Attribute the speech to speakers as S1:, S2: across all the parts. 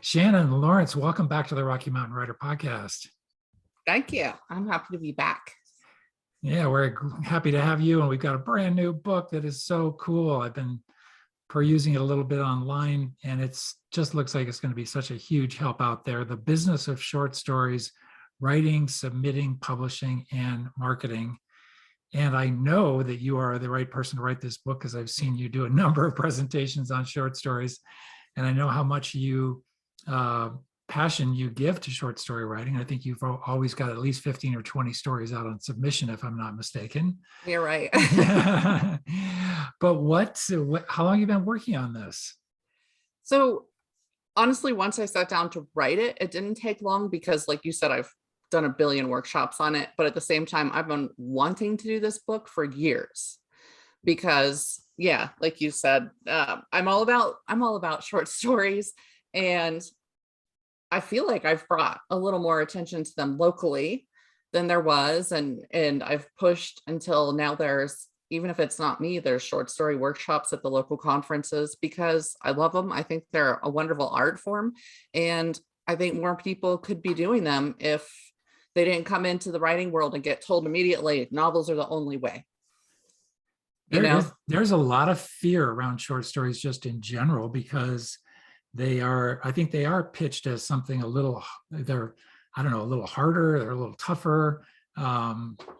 S1: Shannon Lawrence, welcome back to the Rocky Mountain Writer Podcast.
S2: Thank you. I'm happy to be back.
S1: Yeah, we're happy to have you. And we've got a brand new book that is so cool. I've been perusing it a little bit online, and it's just looks like it's going to be such a huge help out there. The Business of Short Stories, Writing, Submitting, Publishing, and Marketing. And I know that you are the right person to write this book because I've seen you do a number of presentations on short stories. And I know how much passion you give to short story writing. I think you've always got at least 15 or 20 stories out on submission, if I'm not mistaken.
S2: You're right.
S1: But how long have you been working on this?
S2: So honestly, once I sat down to write it, it didn't take long because, like you said, I've done a billion workshops on it. But at the same time, I've been wanting to do this book for years because, yeah, like you said, I'm all about short stories, and I feel like I've brought a little more attention to them locally than there was. And I've pushed until now there's, even if it's not me, there's short story workshops at the local conferences because I love them. I think they're a wonderful art form. And I think more people could be doing them if they didn't come into the writing world and get told immediately novels are the only way.
S1: There's a lot of fear around short stories just in general because I think they are pitched as something a little harder, they're a little tougher.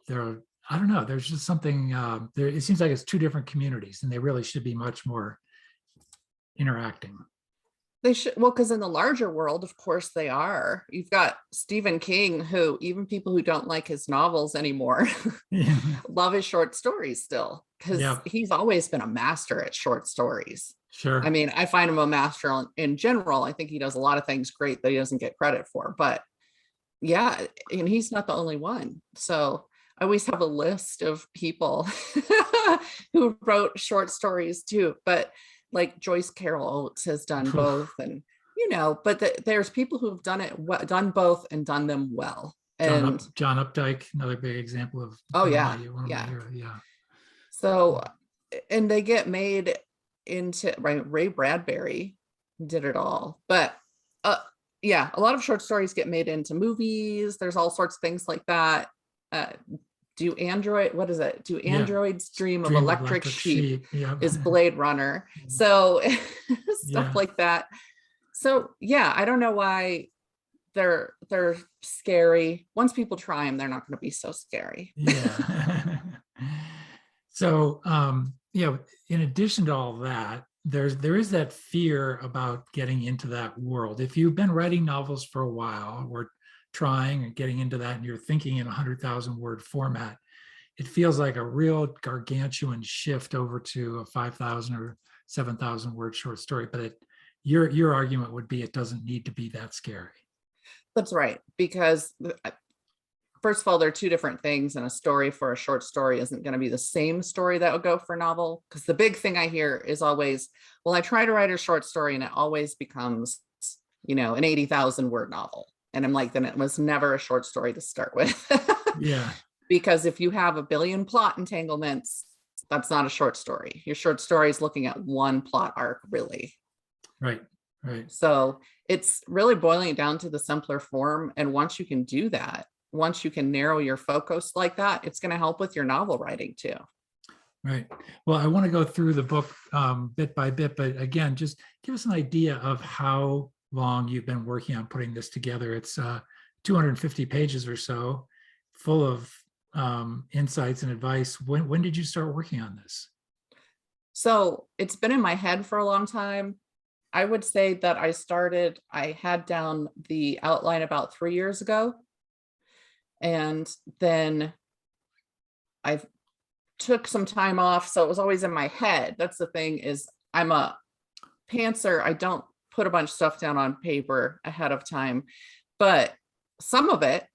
S1: There's just something there. It seems like it's two different communities and they really should be much more interacting.
S2: They should, well, because in the larger world, of course they are. You've got Stephen King, who even people who don't like his novels anymore love his short stories still, because he's always been a master at short stories.
S1: Sure.
S2: I mean, I find him a master in general. I think he does a lot of things great that he doesn't get credit for, but yeah, and he's not the only one. So I always have a list of people who wrote short stories too, but like Joyce Carol Oates has done both, and but there's people who've done both and done them well. And
S1: John Updike, another big example of
S2: So, and they get made into Ray Bradbury did it all, but a lot of short stories get made into movies. There's all sorts of things like that. Do androids dream of electric sheep is Blade Runner. So stuff like that. So yeah, I don't know why they're scary. Once people try them, they're not going to be so scary.
S1: Yeah. So in addition to all that, there is that fear about getting into that world. If you've been writing novels for a while or trying and getting into that and you're thinking in 100,000 word format, it feels like a real gargantuan shift over to a 5,000 or 7,000 word short story. But your argument would be it doesn't need to be that scary.
S2: That's right. Because first of all, they're two different things, and a story for a short story isn't going to be the same story that would go for a novel. Because the big thing I hear is always, well, I try to write a short story and it always becomes, an 80,000 word novel. And I'm like, then it was never a short story to start with.
S1: Yeah.
S2: Because if you have a billion plot entanglements, that's not a short story. Your short story is looking at one plot arc, really.
S1: Right.
S2: So it's really boiling it down to the simpler form. And once you can do that, once you can narrow your focus like that, it's going to help with your novel writing too.
S1: Right. Well, I want to go through the book bit by bit, but again, just give us an idea of how long you've been working on putting this together. It's 250 pages or so, full of insights and advice. When did you start working on this?
S2: So it's been in my head for a long time. I would say that I had down the outline about 3 years ago. And then I took some time off. So it was always in my head. That's the thing, is I'm a pantser. I don't put a bunch of stuff down on paper ahead of time, but some of it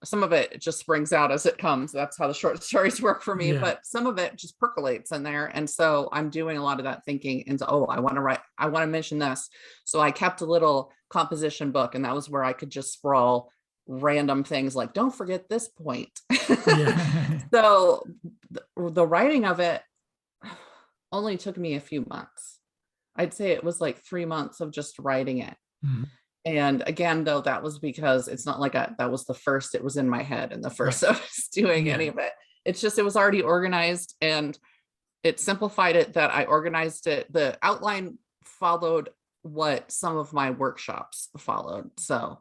S2: just springs out as it comes. That's how the short stories work for me. But some of it just percolates in there. And so I'm doing a lot of that thinking into, I want to mention this. So I kept a little composition book, and that was where I could just sprawl random things like, don't forget this point. So the writing of it only took me a few months. I'd say it was like 3 months of just writing it. And again, though, that was because it's not like that was the first, it was in my head and the first
S1: Right.
S2: I was doing any
S1: Yeah.
S2: of it. It's just, it was already organized, and it simplified it that I organized it. The outline followed what some of my workshops followed. So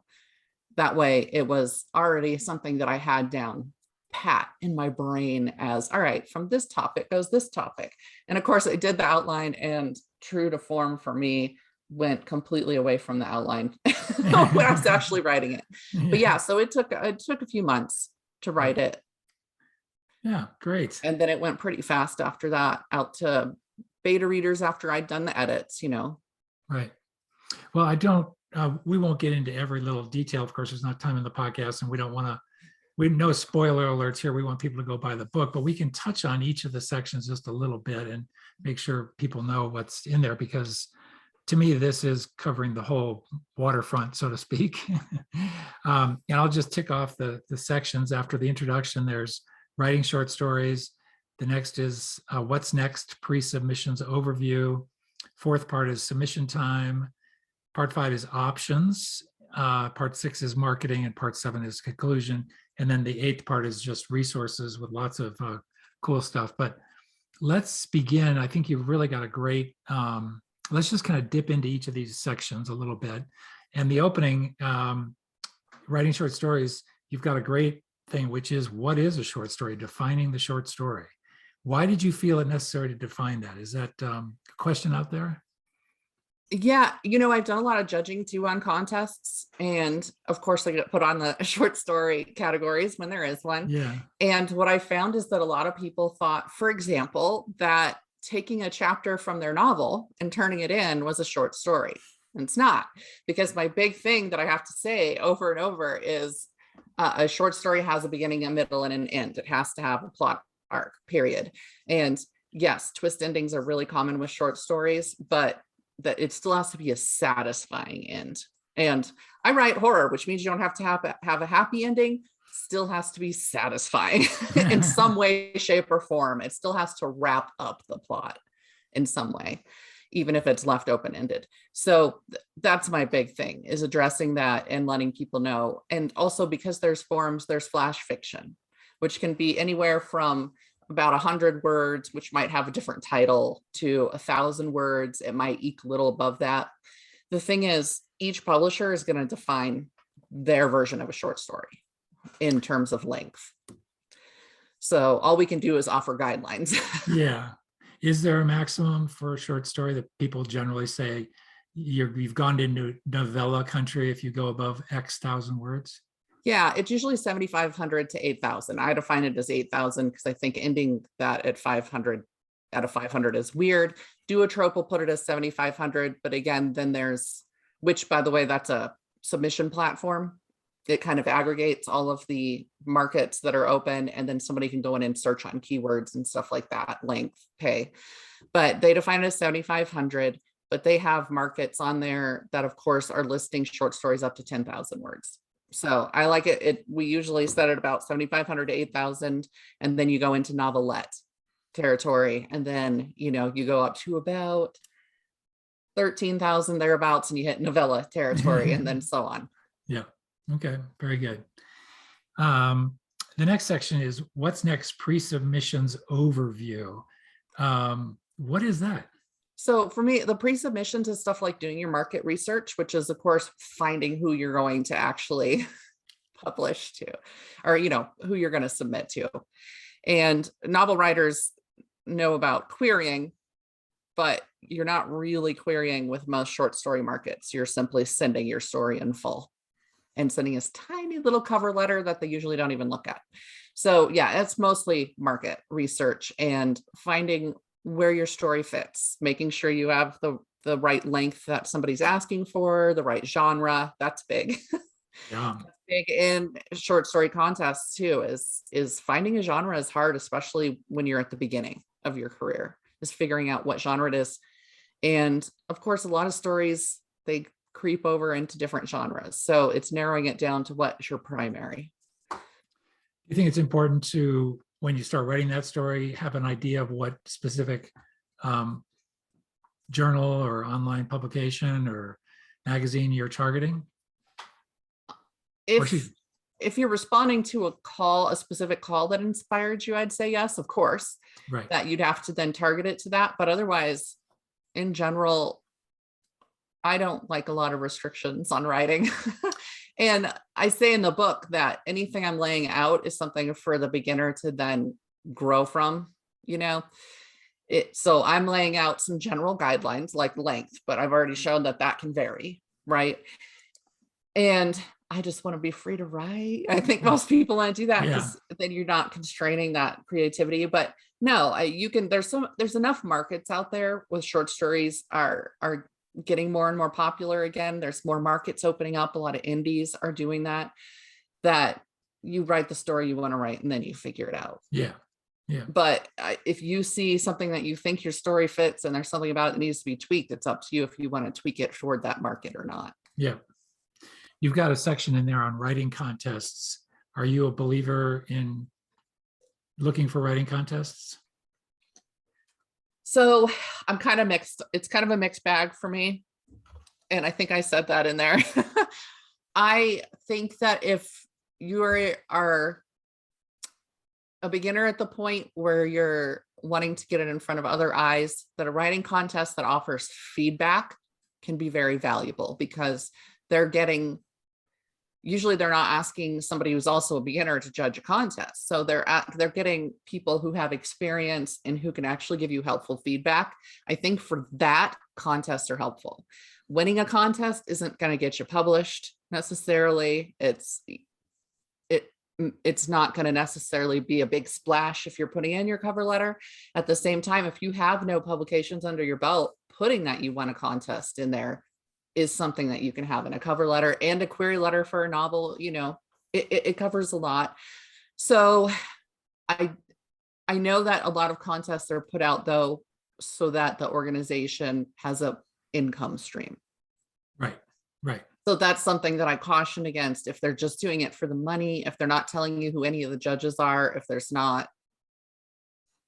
S2: that way it was already something that I had down pat in my brain as, all right, from this topic goes this topic. And of course I did the outline, and true to form for me, went completely away from the outline when I was actually writing it. But yeah, so it took a few months to write it.
S1: Yeah, great.
S2: And then it went pretty fast after that, out to beta readers after I'd done the edits,
S1: Right. Well, I don't, we won't get into every little detail. Of course, there's not time in the podcast, and we don't want to, no spoiler alerts here. We want people to go buy the book, but we can touch on each of the sections just a little bit and make sure people know what's in there, because to me, this is covering the whole waterfront, so to speak. And I'll just tick off the sections. After the introduction, there's writing short stories. The next is what's next, pre-submissions overview. Fourth part is submission time. Part 5 is options. Part 6 is marketing, and part 7 is conclusion. And then the 8th part is just resources with lots of cool stuff. But let's begin. I think you've really got a great, let's just kind of dip into each of these sections a little bit. And the opening, writing short stories, you've got a great thing, which is, what is a short story? Defining the short story. Why did you feel it necessary to define that? Is that a question out there?
S2: Yeah, I've done a lot of judging too on contests, and of course I get put on the short story categories when there is one.
S1: Yeah.
S2: And what I found is that a lot of people thought, for example, that taking a chapter from their novel and turning it in was a short story. And it's not, because my big thing that I have to say over and over is a short story has a beginning, a middle, and an end. It has to have a plot arc, period. And yes, twist endings are really common with short stories, but that it still has to be a satisfying end. And I write horror, which means you don't have to have a happy ending. Still has to be satisfying in some way, shape, or form. It still has to wrap up the plot in some way, even if it's left open-ended. So that's my big thing, is addressing that and letting people know. And also, because there's forms, there's flash fiction, which can be anywhere from about 100 words, which might have a different title, to 1,000 words. It might eke a little above that. The thing is, each publisher is going to define their version of a short story in terms of length. So all we can do is offer guidelines.
S1: Yeah. Is there a maximum for a short story that people generally say you've gone into novella country if you go above X thousand words?
S2: Yeah, it's usually 7,500 to 8,000. I define it as 8,000 because I think ending that at 500 out of 500 is weird. Duotrope will put it as 7,500, but again, then there's, which by the way, that's a submission platform. It kind of aggregates all of the markets that are open, and then somebody can go in and search on keywords and stuff like that, length, pay. But they define it as 7,500, but they have markets on there that of course are listing short stories up to 10,000 words. So I like it. We usually set it about 7,500 to 8,000, and then you go into novelette territory, and then you go up to about 13,000 thereabouts, and you hit novella territory, and then so on.
S1: Yeah. Okay. Very good. The next section is what's next, pre-submissions overview. What is that?
S2: So for me, the pre-submissions is stuff like doing your market research, which is of course finding who you're going to actually publish to, or who you're going to submit to. And novel writers know about querying, but you're not really querying with most short story markets. You're simply sending your story in full and sending this tiny little cover letter that they usually don't even look at. So yeah, it's mostly market research and finding where your story fits, making sure you have the right length that somebody's asking for, the right genre. That's big.
S1: Yeah.
S2: Big in short story contests too, is finding a genre is hard, especially when you're at the beginning of your career, is figuring out what genre it is. And of course, a lot of stories, they creep over into different genres. So it's narrowing it down to what's your primary.
S1: You think it's important to, when you start writing that story, have an idea of what specific journal or online publication or magazine you're targeting? Or she,
S2: If you're responding to a call, a specific call that inspired you, I'd say yes, of course,
S1: right.
S2: that you'd have to then target it to that. But otherwise, in general, I don't like a lot of restrictions on writing. And I say in the book that anything I'm laying out is something for the beginner to then grow from, you know. So I'm laying out some general guidelines like length, but I've already shown that that can vary, right? And I just want to be free to write. I think most people want to do that
S1: Yeah.
S2: because then you're not constraining that creativity. But no, you can. There's enough markets out there with short stories are getting more and more popular again. There's more markets opening up. A lot of indies are doing that. That you write the story you want to write, and then you figure it out.
S1: Yeah. Yeah.
S2: But if you see something that you think your story fits, and there's something about it that needs to be tweaked, it's up to you if you want to tweak it toward that market or not.
S1: Yeah. You've got a section in there on writing contests. Are you a believer in looking for writing contests?
S2: So I'm kind of mixed. It's kind of a mixed bag for me. And I think I said that in there. I think that if you are a beginner at the point where you're wanting to get it in front of other eyes, that a writing contest that offers feedback can be very valuable, because usually they're not asking somebody who's also a beginner to judge a contest. So they're getting people who have experience and who can actually give you helpful feedback. I think for that, contests are helpful. Winning a contest isn't going to get you published necessarily. It's not going to necessarily be a big splash if you're putting in your cover letter. At the same time, if you have no publications under your belt, putting that you won a contest in there is something that you can have in a cover letter and a query letter for a novel. You know, it covers a lot. So I know that a lot of contests are put out though, so that the organization has a income stream.
S1: Right. Right.
S2: So that's something that I caution against. If they're just doing it for the money, if they're not telling you who any of the judges are, if there's not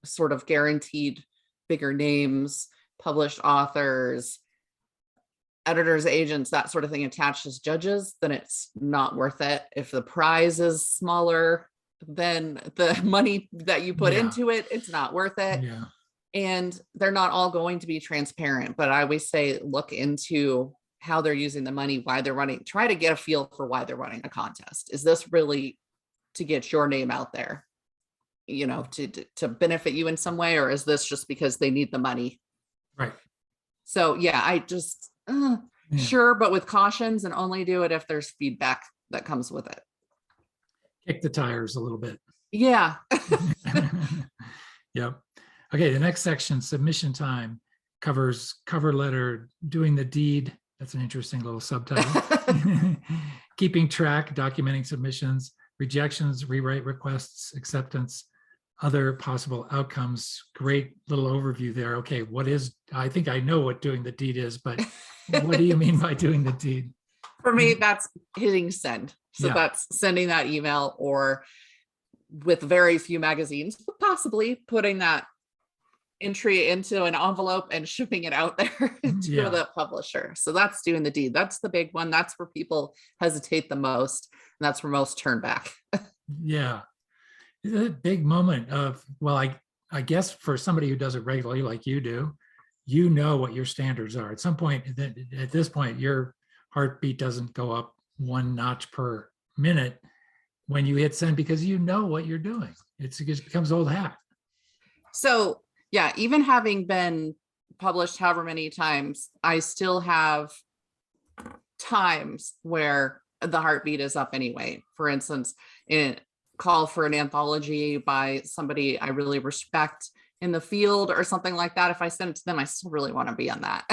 S2: sort of guaranteed bigger names, published authors, editors, agents, that sort of thing attached as judges, then it's not worth it. If the prize is smaller than the money that you put into it, it's not worth it.
S1: Yeah.
S2: And they're not all going to be transparent, but I always say, look into how they're using the money, why they're running, try to get a feel for why they're running a contest. Is this really to get your name out there, you know, to benefit you in some way? Or is this just because they need the money?
S1: Right.
S2: So yeah, I just, sure, but with cautions, and only do it if there's feedback that comes with it.
S1: Kick the tires a little bit.
S2: Yeah.
S1: Yep. Okay, the next section, submission time, covers cover letter, doing the deed. That's an interesting little subtitle. Keeping track, documenting submissions, rejections, rewrite requests, acceptance, other possible outcomes. Great little overview there. Okay, I think I know what doing the deed is, but what do you mean by doing the deed?
S2: For me, that's hitting send. So that's sending that email, or with very few magazines, possibly putting that entry into an envelope and shipping it out there to the publisher. So that's doing the deed. That's the big one. That's where people hesitate the most. And that's where most turn back.
S1: Yeah. It's a big moment of, well, I guess for somebody who does it regularly like you do, you know what your standards are. At some point, at this point, your heartbeat doesn't go up one notch per minute when you hit send, because you know what you're doing. It just becomes old hat.
S2: So yeah, even having been published however many times, I still have times where the heartbeat is up anyway. For instance, in call for an anthology by somebody I really respect in the field or something like that, if I send it to them, I still really want to be on that.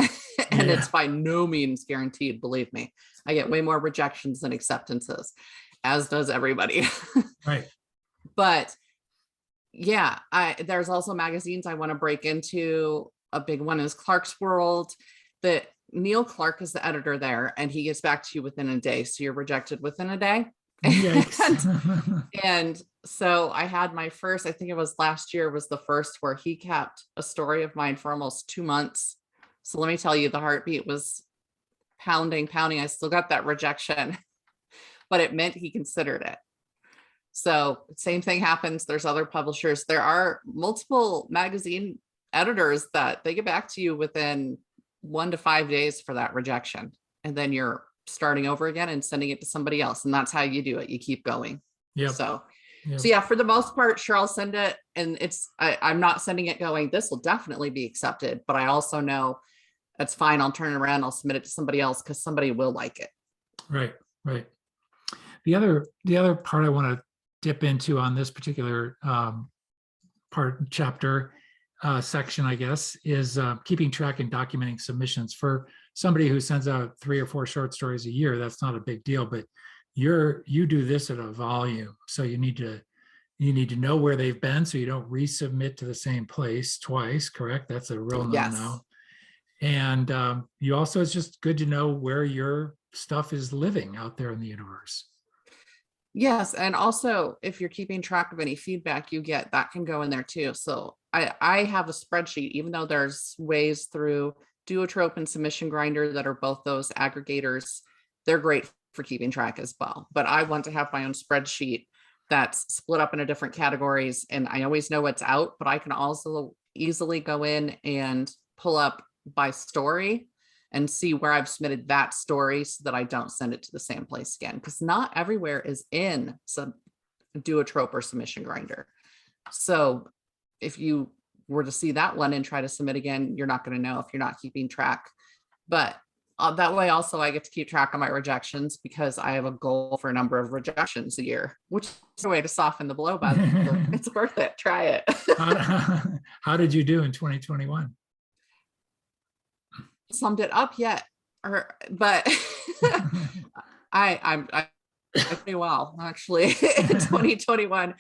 S2: And it's by no means guaranteed, believe me. I get way more rejections than acceptances, as does everybody.
S1: Right.
S2: But yeah, there's also magazines I want to break into. A big one is Clark's World. That Neil Clark is the editor there, and he gets back to you within a day. So you're rejected within a day. And so I had my first, I think it was last year, was the first where he kept a story of mine for almost 2 months. So let me tell you, the heartbeat was pounding. I still got that rejection, but it meant he considered it. So same thing happens. There's other publishers. There are multiple magazine editors that they get back to you within 1 to 5 days for that rejection. And then you're starting over again and sending it to somebody else. And that's how you do it. You keep going.
S1: Yep.
S2: So
S1: Yep.
S2: yeah, for the most part, sure, I'll send it. And I'm not sending it going, this will definitely be accepted. But I also know that's fine. I'll turn it around. I'll submit it to somebody else because somebody will like it.
S1: Right. Right. The other part I want to dip into on this particular chapter section, I guess, is keeping track and documenting submissions. For somebody who sends out 3 or 4 short stories a year, that's not a big deal, but you do this at a volume. So you need to know where they've been so you don't resubmit to the same place twice, correct? That's a real no-no.
S2: Yes.
S1: And you also, it's just good to know where your stuff is living out there in the universe.
S2: Yes. And also, if you're keeping track of any feedback you get, that can go in there too. So I have a spreadsheet, even though there's ways through Duotrope and Submission Grinder that are both those aggregators. They're great for keeping track as well. But I want to have my own spreadsheet that's split up into different categories. And I always know what's out, but I can also easily go in and pull up by story and see where I've submitted that story so that I don't send it to the same place again. Because not everywhere is in some Duotrope or Submission Grinder. So if you were to see that one and try to submit again, you're not going to know if you're not keeping track. But that way also I get to keep track of my rejections because I have a goal for a number of rejections a year, which is a way to soften the blow, but it's worth it. Try it.
S1: How did you do in 2021?
S2: Summed it up yet, but I pretty well actually in 2021,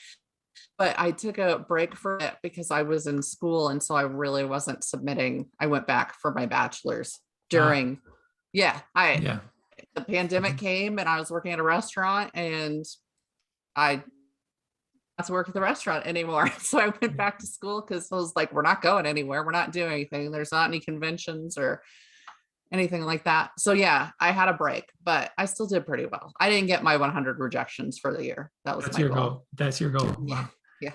S2: but I took a break for it because I was in school, and so I really wasn't submitting. I went back for my bachelor's during the pandemic came, and I was working at a restaurant, and I not to work at the restaurant anymore. So I went back to school because I was like, we're not going anywhere. We're not doing anything. There's not any conventions or anything like that. So yeah, I had a break, but I still did pretty well. I didn't get my 100 rejections for the year. That's my goal.
S1: That's your goal.
S2: Yeah. Yeah.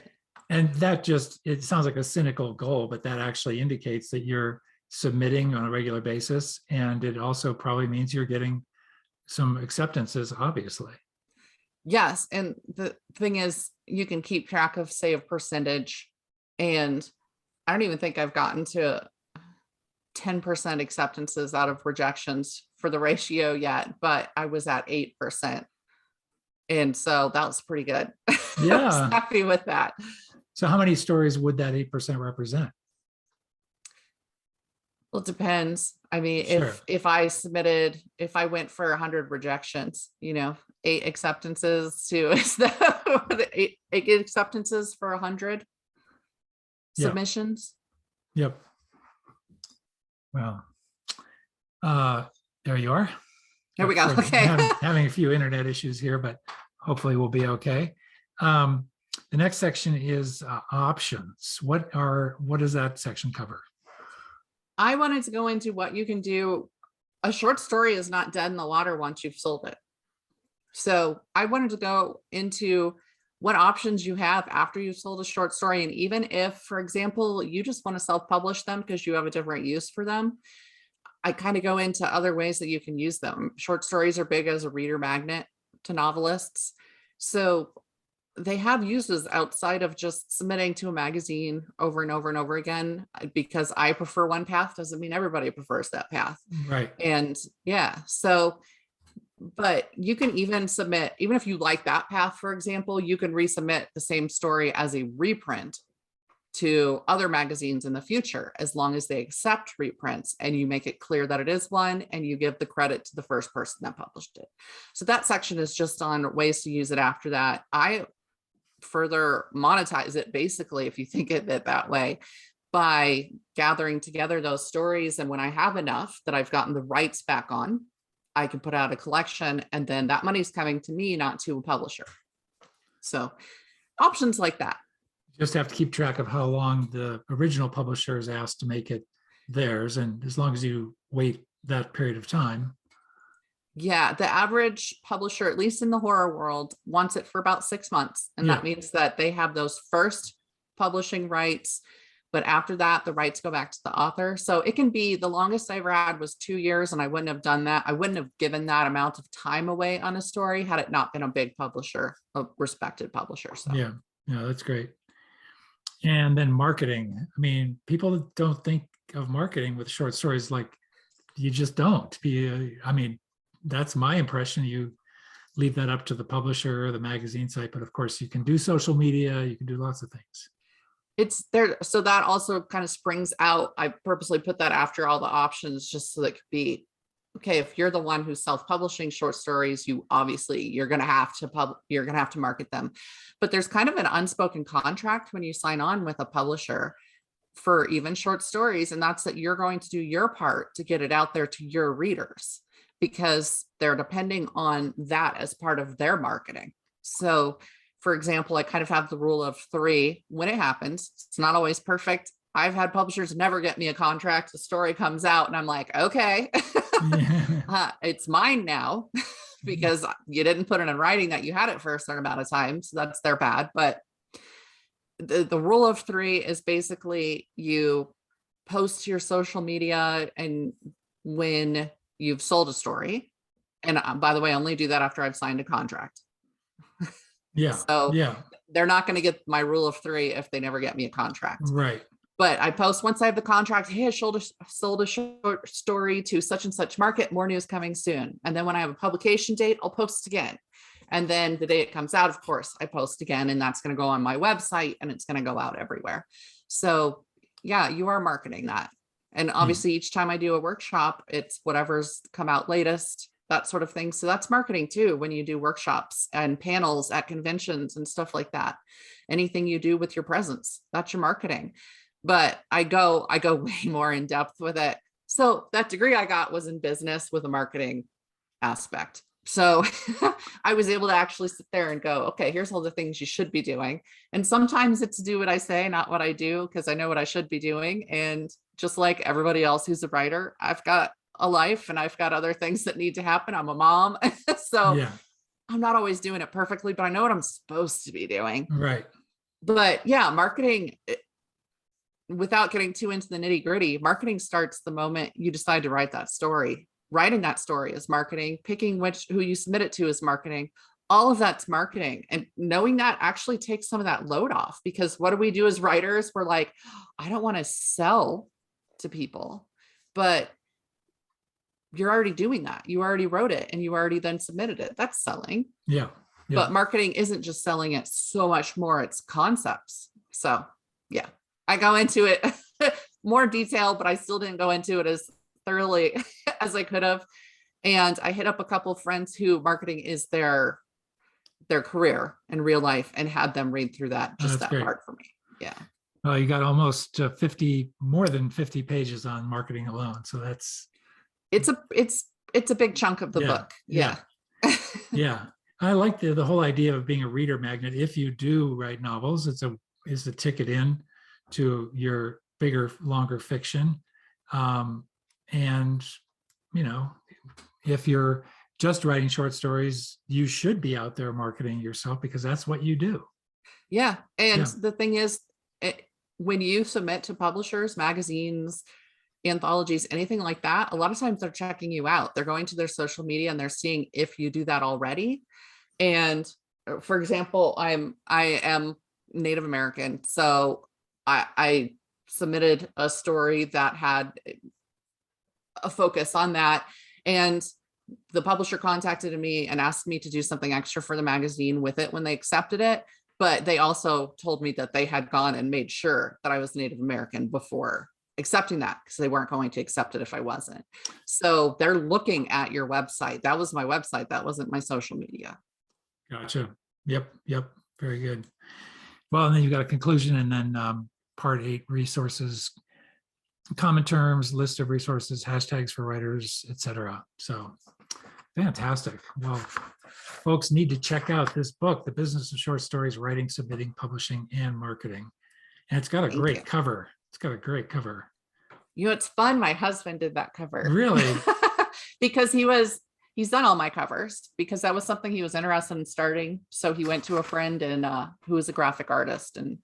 S1: And that it sounds like a cynical goal, but that actually indicates that you're submitting on a regular basis. And it also probably means you're getting some acceptances, obviously.
S2: Yes. And the thing is, you can keep track of, say, a percentage. And I don't even think I've gotten to 10% acceptances out of rejections for the ratio yet, but I was at 8%. And so that was pretty good.
S1: Yeah.
S2: I was happy with that.
S1: So how many stories would that 8% represent?
S2: Well, it depends. I mean,
S1: Sure.
S2: if I went for 100 rejections, 8 acceptances is that 8 acceptances for 100 submissions?
S1: Yep. Well, there you are.
S2: There we go. Okay.
S1: having a few internet issues here, but hopefully we'll be okay. The next section is options. What does that section cover?
S2: I wanted to go into what you can do. A short story is not dead in the water once you've sold it. So I wanted to go into what options you have after you've sold a short story. And even if, for example, you just want to self-publish them because you have a different use for them, I kind of go into other ways that you can use them. Short stories are big as a reader magnet to novelists. So they have uses outside of just submitting to a magazine over and over and over again. Because I prefer one path doesn't mean everybody prefers that path.
S1: Right.
S2: And yeah, so, but you can even submit, even if you like that path, for example, you can resubmit the same story as a reprint to other magazines in the future, as long as they accept reprints and you make it clear that it is one and you give the credit to the first person that published it. So that section is just on ways to use it after that. I further monetize it, basically, if you think of it that way, by gathering together those stories. And when I have enough that I've gotten the rights back on, I can put out a collection, and then that money's coming to me, not to a publisher. So options like that.
S1: You just have to keep track of how long the original publisher is asked to make it theirs. And as long as you wait that period of time,
S2: Yeah, the average publisher, at least in the horror world, wants it for about 6 months. And
S1: Yeah.
S2: that means that they have those first publishing rights, but after that, the rights go back to the author. So it can be, the longest I ever had was 2 years, and I wouldn't have done that. I wouldn't have given that amount of time away on a story had it not been a big publisher, a respected publisher. So
S1: Yeah. Yeah, that's great. And then marketing. I mean, people don't think of marketing with short stories, like you just don't. I mean, that's my impression. You leave that up to the publisher or the magazine site, but of course you can do social media, you can do lots of things.
S2: it's there. So that also kind of springs out. I purposely put that after all the options just so that it could be, okay, if you're the one who's self-publishing short stories, you're going to have to market them. But there's kind of an unspoken contract when you sign on with a publisher for even short stories. And that's that you're going to do your part to get it out there to your readers, because they're depending on that as part of their marketing. So for example, I kind of have the rule of 3 when it happens. It's not always perfect. I've had publishers never get me a contract. The story comes out and I'm like, okay, it's mine now because you didn't put it in writing that you had it for a certain amount of time. So that's their bad. But the rule of 3 is basically you post to your social media and when you've sold a story. And by the way, I only do that after I've signed a contract.
S1: Yeah.
S2: So
S1: yeah.
S2: they're not going to get my rule of 3 if they never get me a contract.
S1: Right.
S2: But I post once I have the contract, hey, I sold a short story to such and such market, more news coming soon. And then when I have a publication date, I'll post again. And then the day it comes out, of course, I post again, and that's going to go on my website and it's going to go out everywhere. So yeah, you are marketing that. And obviously each time I do a workshop, it's whatever's come out latest, that sort of thing. So that's marketing too, when you do workshops and panels at conventions and stuff like that. Anything you do with your presence, that's your marketing. But I go way more in depth with it. So that degree I got was in business with a marketing aspect. So I was able to actually sit there and go, okay, here's all the things you should be doing. And sometimes it's do what I say, not what I do, because I know what I should be doing. And just like everybody else who's a writer, I've got a life and I've got other things that need to happen. I'm a mom. So
S1: yeah.
S2: I'm not always doing it perfectly, but I know what I'm supposed to be doing.
S1: Right.
S2: But yeah, marketing, without getting too into the nitty gritty, marketing starts the moment you decide to write that story. Writing that story is marketing. Picking who you submit it to is marketing. All of that's marketing. And knowing that actually takes some of that load off, because what do we do as writers? We're like, I don't want to sell to people, but you're already doing that. You already wrote it and you already then submitted it. That's selling.
S1: Yeah. Yeah.
S2: But marketing isn't just selling it, so much more. It's concepts. So yeah, I go into it more detail, but I still didn't go into it as thoroughly as I could have. And I hit up a couple of friends who marketing is their career in real life, and had them read through that, just that
S1: great.
S2: part for me. Yeah.
S1: Well, you got almost more than 50 pages on marketing alone. So that's,
S2: it's a big chunk of the book. Yeah.
S1: Yeah. I like the whole idea of being a reader magnet. If you do write novels, it's a ticket in to your bigger, longer fiction. And, if you're just writing short stories, you should be out there marketing yourself, because that's what you do.
S2: Yeah. And the thing is, when you submit to publishers, magazines, anthologies, anything like that, a lot of times they're checking you out. They're going to their social media and they're seeing if you do that already. And for example, I am Native American. So I submitted a story that had a focus on that. And the publisher contacted me and asked me to do something extra for the magazine with it when they accepted it. But they also told me that they had gone and made sure that I was Native American before accepting that, because they weren't going to accept it if I wasn't. So they're looking at your website. That was my website. That wasn't my social media.
S1: Gotcha. Yep. Very good. Well, and then you've got a conclusion, and then part 8, resources, common terms, list of resources, hashtags for writers, etc. So fantastic. Well, folks need to check out this book, The Business of Short Stories: Writing, Submitting, Publishing, and Marketing. And it's got a great cover. It's got a great cover.
S2: It's fun. My husband did that cover.
S1: Really?
S2: Because he's done all my covers because that was something he was interested in starting. So he went to a friend and who was a graphic artist and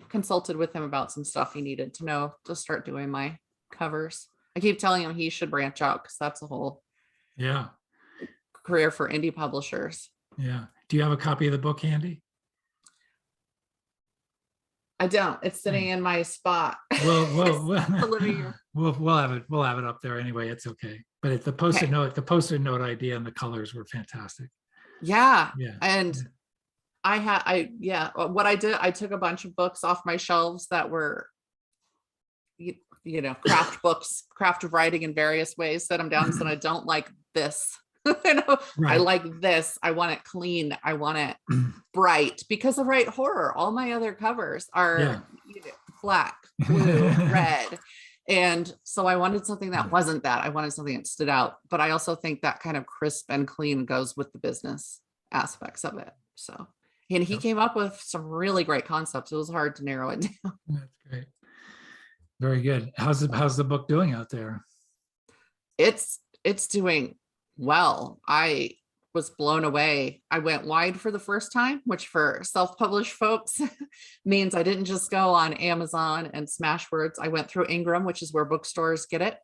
S2: consulted with him about some stuff he needed to know to start doing my covers. I keep telling him he should branch out because that's a whole
S1: Yeah.
S2: career for indie publishers.
S1: Yeah. Do you have a copy of the book handy?
S2: I don't. It's sitting in my spot. The living room.
S1: We'll have it. We'll have it up there anyway. It's okay. But it's the post-it
S2: Okay.
S1: note. The post-it note idea and the colors were fantastic.
S2: Yeah.
S1: Yeah.
S2: And what I did, I took a bunch of books off my shelves that were, you know, craft books, craft of writing in various ways, set them down and said, I don't like this. You know, I
S1: Right.
S2: like this. I want it clean. I want it bright because I write horror. All my other covers are
S1: Yeah.
S2: black, blue, red. And so I wanted something that wasn't that. I wanted something that stood out. But I also think that kind of crisp and clean goes with the business aspects of it. So, and he
S1: Yep.
S2: came up with some really great concepts. It was hard to narrow it down.
S1: That's great. Very good. How's the book doing out there?
S2: It's doing well. I was blown away. I went wide for the first time, which for self-published folks means I didn't just go on Amazon and Smashwords. I went through Ingram, which is where bookstores get it.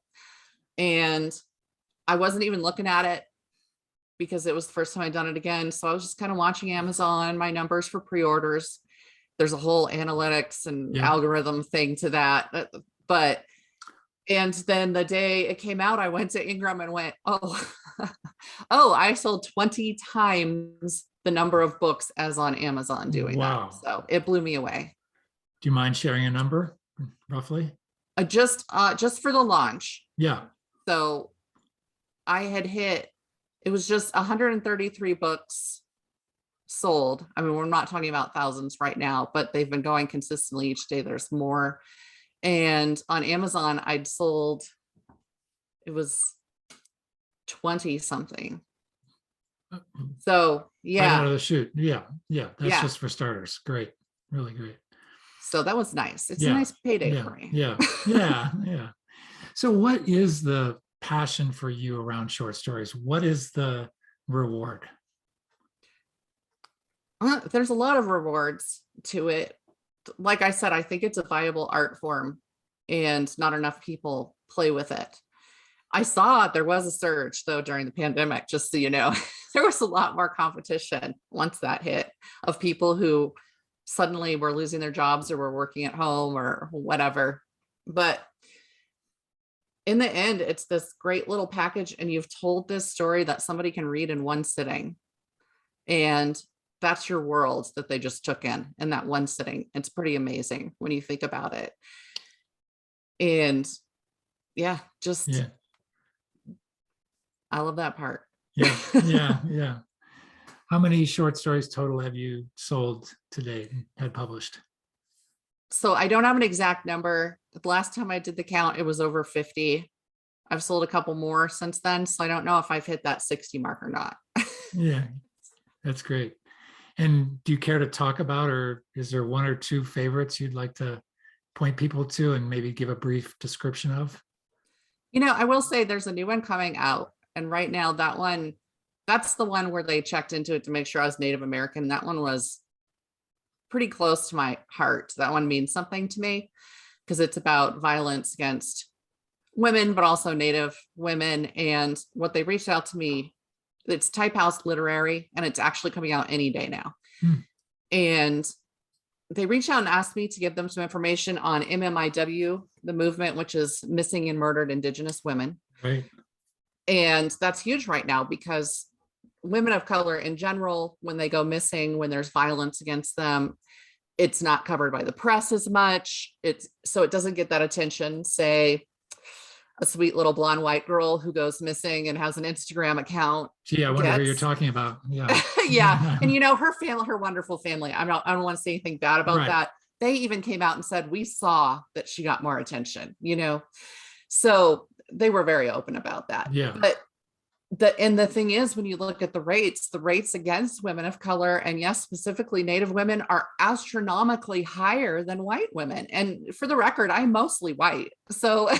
S2: And I wasn't even looking at it because it was the first time I'd done it again. So I was just kind of watching Amazon, my numbers for pre-orders. There's a whole analytics and algorithm thing to that. And then the day it came out, I went to Ingram and went, oh, I sold 20 times the number of books as on Amazon doing that. So it blew me away.
S1: Do you mind sharing a number roughly?
S2: Just for the launch.
S1: Yeah.
S2: So I had hit, it was just 133 books sold. I mean, we're not talking about thousands right now, but they've been going consistently each day. There's more. And on Amazon, I'd sold, it was 20 something. So
S1: Right out
S2: yeah.
S1: of the chute. Yeah. Yeah. That's
S2: Yeah.
S1: just for starters. Great. Really great.
S2: So that was nice. It's
S1: Yeah.
S2: a nice payday
S1: Yeah.
S2: for me.
S1: Yeah. Yeah. Yeah. So what is the passion for you around short stories? What is the reward?
S2: There's a lot of rewards to it. Like I said, I think it's a viable art form and not enough people play with it. I saw there was a surge though during the pandemic, just so you know. There was a lot more competition once that hit of people who suddenly were losing their jobs or were working at home or whatever. But in the end, it's this great little package and you've told this story that somebody can read in one sitting. And that's your world that they just took in that one sitting. It's pretty amazing when you think about it. And yeah, I love that part.
S1: Yeah. Yeah. Yeah. How many short stories total have you sold to date and had published?
S2: So I don't have an exact number. The last time I did the count, it was over 50. I've sold a couple more since then. So I don't know if I've hit that 60 mark or not.
S1: Yeah, that's great. And do you care to talk about, or is there one or two favorites you'd like to point people to and maybe give a brief description of?
S2: You know, I will say there's a new one coming out. And right now that's the one where they checked into it to make sure I was Native American. That one was pretty close to my heart. That one means something to me because it's about violence against women, but also Native women. And what they reached out to me, it's Type House Literary, and it's actually coming out any day now. And they reached out and asked me to give them some information on MMIW, the movement, which is Missing and Murdered Indigenous Women.
S1: Right.
S2: And that's huge right now because women of color in general, when they go missing, when there's violence against them, it's not covered by the press as much. So it doesn't get that attention, say a sweet little blonde white girl who goes missing and has an Instagram account.
S1: Gee, I wonder who you're talking about. Yeah.
S2: Yeah. And you know, her family, her wonderful family, I don't want to say anything bad about that. They even came out and said, we saw that she got more attention, you know? So they were very open about that.
S1: Yeah.
S2: But the thing is, when you look at the rates against women of color, and yes, specifically Native women, are astronomically higher than white women. And for the record, I'm mostly white. So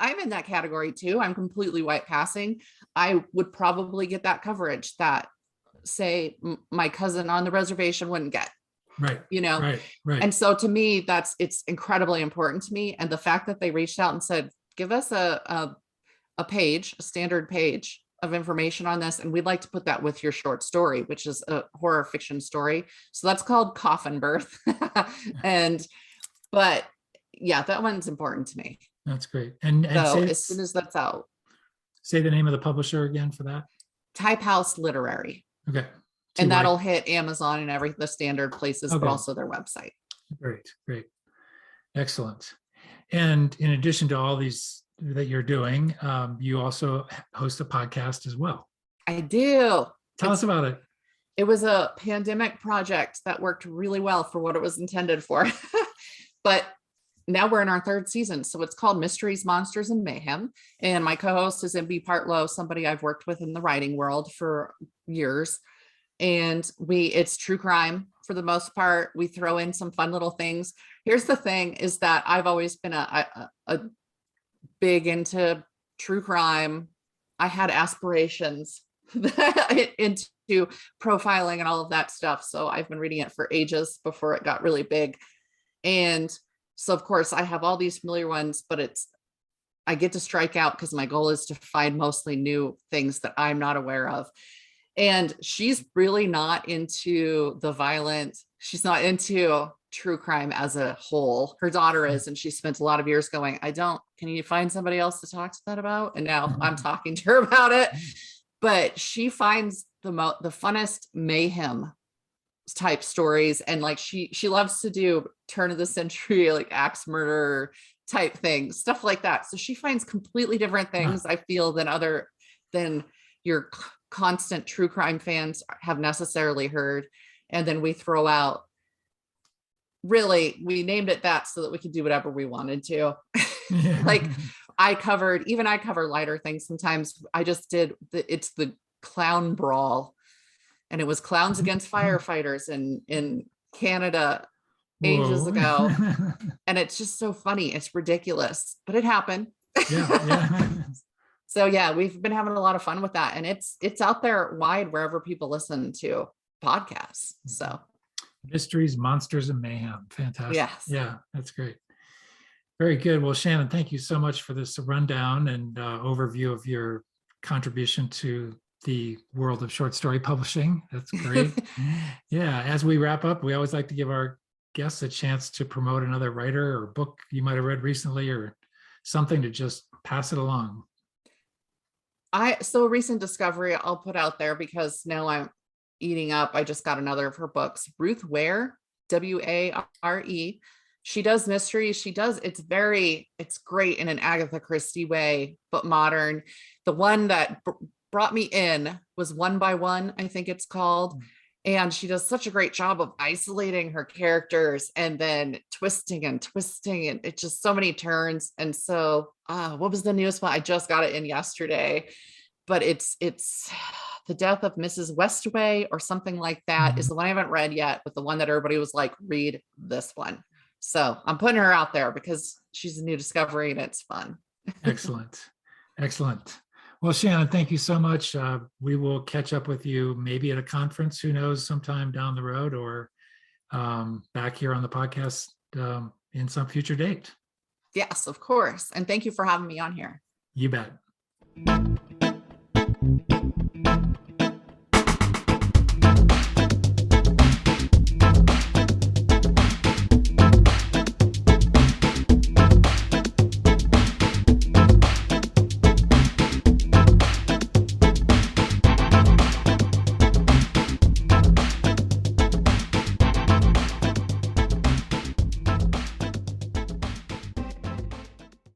S2: I'm in that category too. I'm completely white passing. I would probably get that coverage that, say, my cousin on the reservation wouldn't get,
S1: Right.
S2: you know?
S1: Right. Right.
S2: And so to me, it's incredibly important to me. And the fact that they reached out and said, give us a page, a standard page of information on this, and we'd like to put that with your short story, which is a horror fiction story. So that's called Coffin Birth. And, but yeah, that one's important to me.
S1: That's great. And
S2: So as soon as that's out,
S1: say the name of the publisher again for that.
S2: Type House Literary.
S1: Okay.
S2: And that'll hit Amazon and the standard places, but
S1: Okay.
S2: also their website.
S1: Great, great. Excellent. And in addition to all these that you're doing, you also host a podcast as well.
S2: I do.
S1: Tell us about it.
S2: It was a pandemic project that worked really well for what it was intended for. But now we're in our third season. So it's called Mysteries, Monsters, and Mayhem. And my co-host is MB Partlow, somebody I've worked with in the writing world for years. And it's true crime for the most part. We throw in some fun little things. Here's the thing is that I've always been a big into true crime. I had aspirations into profiling and all of that stuff. So I've been reading it for ages before it got really big. And so of course I have all these familiar ones, but I get to strike out because my goal is to find mostly new things that I'm not aware of. And she's really not into the violent. She's not into true crime as a whole. Her daughter is, and she spent a lot of years going, can you find somebody else to talk to that about? And now I'm talking to her about it. But she finds the funnest mayhem type stories. And like she loves to do turn of the century, like axe murder type things, stuff like that. So she finds completely different things, I feel, than your constant true crime fans have necessarily heard. And then we throw out, really, we named it that so that we could do whatever we wanted to.
S1: Yeah.
S2: Like I cover lighter things sometimes. I just did it's the clown brawl, and it was clowns against firefighters in Canada ages ago. And it's just so funny. It's ridiculous, but it happened.
S1: Yeah.
S2: So yeah, we've been having a lot of fun with that, and it's out there wide wherever people listen to podcasts. So
S1: Mysteries, Monsters, and Mayhem. Fantastic.
S2: yes.
S1: Yeah, that's great. Very good. Well, Shannon, thank you so much for this rundown and overview of your contribution to the world of short story publishing. That's great. Yeah, as we wrap up, we always like to give our guests a chance to promote another writer or book you might have read recently or something to just pass it along.
S2: So a recent discovery I'll put out there because now I'm eating up. I just got another of her books. Ruth Ware, Ware. She does mysteries. It's great in an Agatha Christie way, but modern. The one that brought me in was One by One, I think it's called. And she does such a great job of isolating her characters and then twisting and it's just so many turns. And so, what was the newest one? I just got it in yesterday, but it's The Death of Mrs. Westaway or something like that is the one I haven't read yet, but the one that everybody was like, read this one. So I'm putting her out there because she's a new discovery and it's fun.
S1: Excellent. Excellent. Well, Shannon, thank you so much. We will catch up with you maybe at a conference, who knows, sometime down the road, or back here on the podcast in some future date.
S2: Yes, of course. And thank you for having me on here.
S1: You bet.